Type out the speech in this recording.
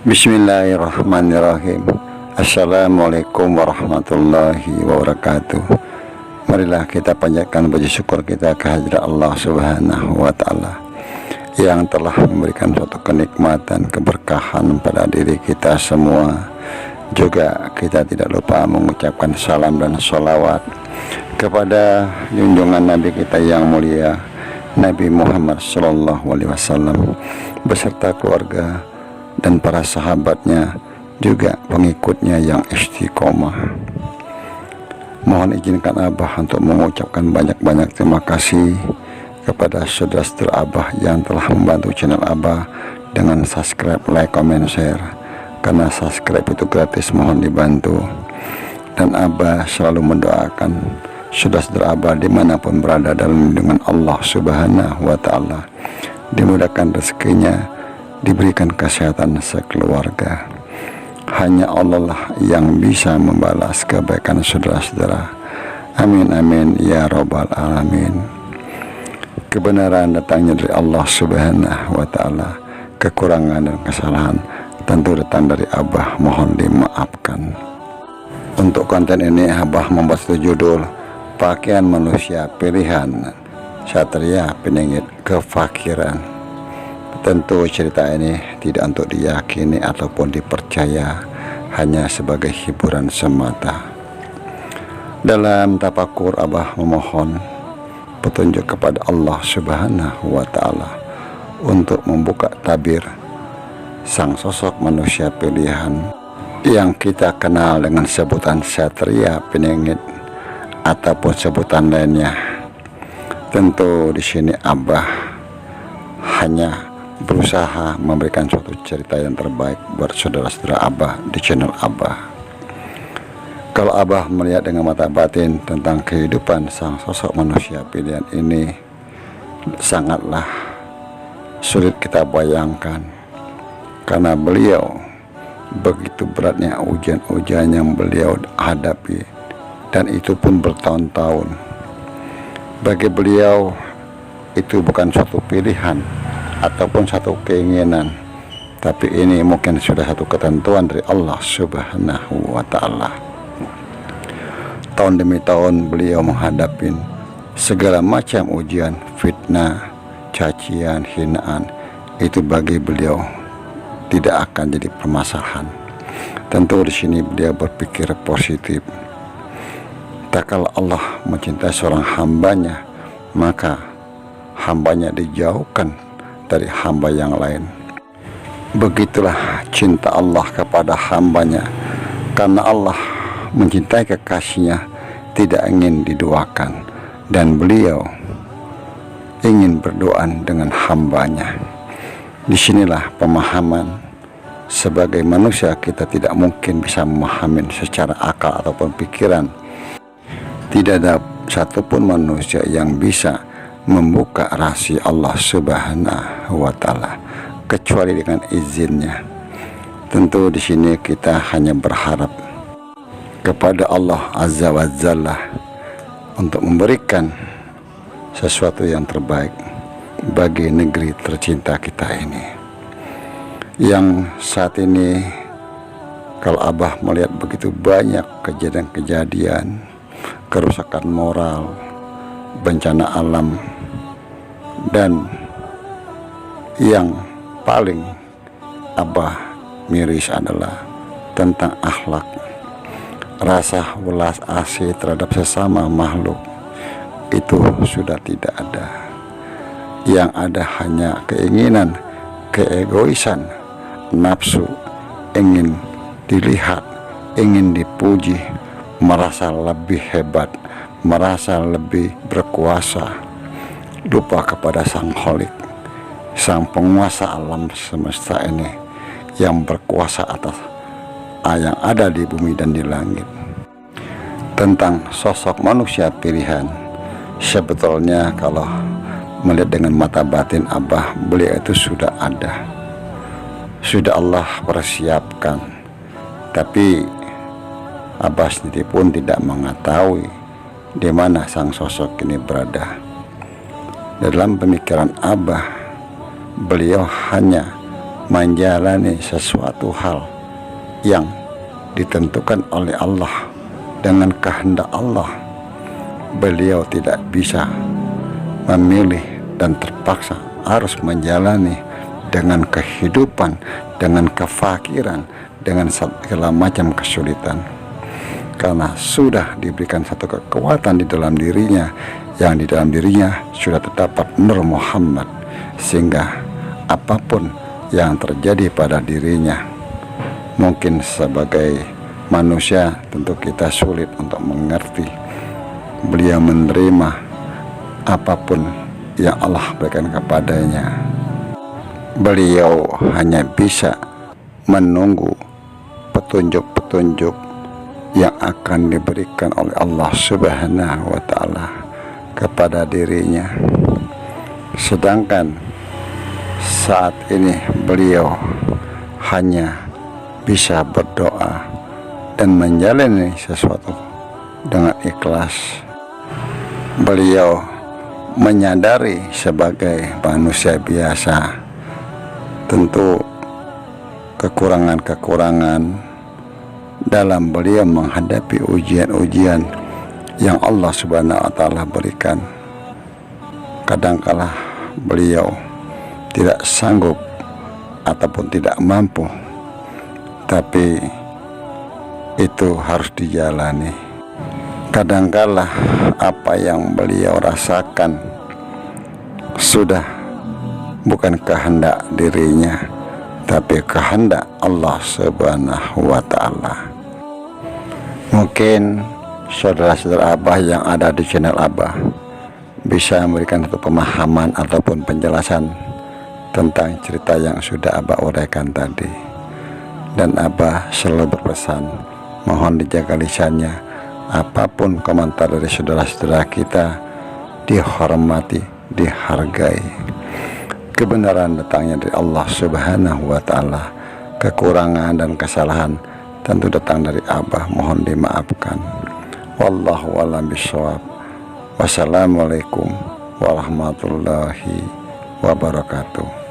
Bismillahirrahmanirrahim. Assalamualaikum warahmatullahi wabarakatuh. Marilah kita panjatkan puji syukur kita kehadirat Allah Subhanahu wa Ta'ala yang telah memberikan suatu kenikmatan, keberkahan pada diri kita semua. Juga kita tidak lupa mengucapkan salam dan sholawat kepada junjungan Nabi kita yang mulia, Nabi Muhammad SAW, beserta keluarga dan para sahabatnya, juga pengikutnya yang istiqomah. Mohon izinkan Abah untuk mengucapkan banyak-banyak terima kasih kepada saudara-saudara Abah yang telah membantu channel Abah dengan subscribe, like, comment, share. Karena subscribe itu gratis, mohon dibantu. Dan Abah selalu mendoakan saudara-saudara Abah dimanapun berada dalam lindungan Allah Subhanahu wa Ta'ala, dimudahkan rezekinya, diberikan kesehatan sekeluarga. Hanya Allah lah yang bisa membalas kebaikan saudara-saudara. Amin amin ya robbal alamin. Kebenaran datangnya dari Allah Subhanahu wa Ta'ala. Kekurangan dan kesalahan tentu datang dari Abah, mohon dimaafkan. Untuk konten ini Abah membuat judul Pakaian Manusia Pilihan, Satria Peningit Kefakiran. Tentu cerita ini tidak untuk diyakini ataupun dipercaya, hanya sebagai hiburan semata. Dalam tafakur Abah memohon petunjuk kepada Allah Subhanahu wa Ta'ala untuk membuka tabir sang sosok manusia pilihan yang kita kenal dengan sebutan Satria Peningit ataupun sebutan lainnya. Tentu di sini Abah hanya berusaha memberikan suatu cerita yang terbaik buat saudara-saudara Abah di channel Abah. Kalau Abah melihat dengan mata batin tentang kehidupan sang sosok manusia pilihan ini, sangatlah sulit kita bayangkan, karena beliau begitu beratnya ujian-ujian yang beliau hadapi, dan itu pun bertahun-tahun. Bagi beliau itu bukan suatu pilihan ataupun satu keinginan, tapi ini mungkin sudah satu ketentuan dari Allah Subhanahu wa Ta'ala. Tahun demi tahun beliau menghadapi segala macam ujian, fitnah, cacian, hinaan. Itu bagi beliau tidak akan jadi permasalahan. Tentu di sini beliau berpikir positif. Tak kala Allah mencintai seorang hambanya, maka hambanya dijauhkan dari hamba yang lain. Begitulah cinta Allah kepada hambanya, karena Allah mencintai kekasihnya, tidak ingin diduakan, dan beliau ingin berdoa dengan hambanya. Disinilah pemahaman sebagai manusia, kita tidak mungkin bisa memahami secara akal ataupun pikiran. Tidak ada satupun manusia yang bisa membuka rahasia Allah Subhanahu wa Ta'ala kecuali dengan izinnya. Tentu di sini kita hanya berharap kepada Allah Azza wa Jalla untuk memberikan sesuatu yang terbaik bagi negeri tercinta kita ini, yang saat ini kalau Abah melihat begitu banyak kejadian-kejadian, kerusakan moral, bencana alam, dan yang paling Abah miris adalah tentang akhlak, rasa welas asih terhadap sesama makhluk. Itu sudah tidak ada. Yang ada hanya keinginan, keegoisan, nafsu, ingin dilihat, ingin dipuji, merasa lebih hebat, merasa lebih berkuasa, lupa kepada Sang Khalik, sang penguasa alam semesta ini, yang berkuasa atas yang ada di bumi dan di langit. Tentang sosok manusia pilihan, sebetulnya kalau melihat dengan mata batin Abah, beliau itu sudah ada, sudah Allah persiapkan, tapi Abah sendiri pun tidak mengetahui di mana sang sosok ini berada. Dalam pemikiran Abah, beliau hanya menjalani sesuatu hal yang ditentukan oleh Allah dengan kehendak Allah, beliau tidak bisa memilih dan terpaksa harus menjalani dengan kehidupan, dengan kefakiran, dengan segala macam kesulitan, karena sudah diberikan satu kekuatan di dalam dirinya, yang di dalam dirinya sudah terdapat Nur Muhammad, sehingga apapun yang terjadi pada dirinya, mungkin sebagai manusia tentu kita sulit untuk mengerti. Beliau menerima apapun yang Allah berikan kepadanya. Beliau hanya bisa menunggu petunjuk-petunjuk yang akan diberikan oleh Allah Subhanahu wa Ta'ala kepada dirinya. Sedangkan saat ini beliau hanya bisa berdoa dan menjalani sesuatu dengan ikhlas. Beliau menyadari sebagai manusia biasa, tentu kekurangan-kekurangan dalam beliau menghadapi ujian-ujian yang Allah Subhanahu wa Ta'ala berikan. Kadangkala beliau tidak sanggup ataupun tidak mampu, tapi itu harus dijalani. Kadangkala apa yang beliau rasakan sudah bukan kehendak dirinya, tapi kehendak Allah Subhanahu wa Ta'ala. Mungkin saudara-saudara Abah yang ada di channel Abah bisa memberikan satu pemahaman ataupun penjelasan tentang cerita yang sudah Abah uraikan tadi. Dan Abah selalu berpesan, mohon dijaga lisannya. Apapun komentar dari saudara-saudara kita dihormati, dihargai. Kebenaran datangnya dari Allah Subhanahu wa Ta'ala. Kekurangan dan kesalahan tentu datang dari Abah, mohon dimaafkan. Wallahu a'lam bishawab. Wassalamualaikum warahmatullahi wabarakatuh.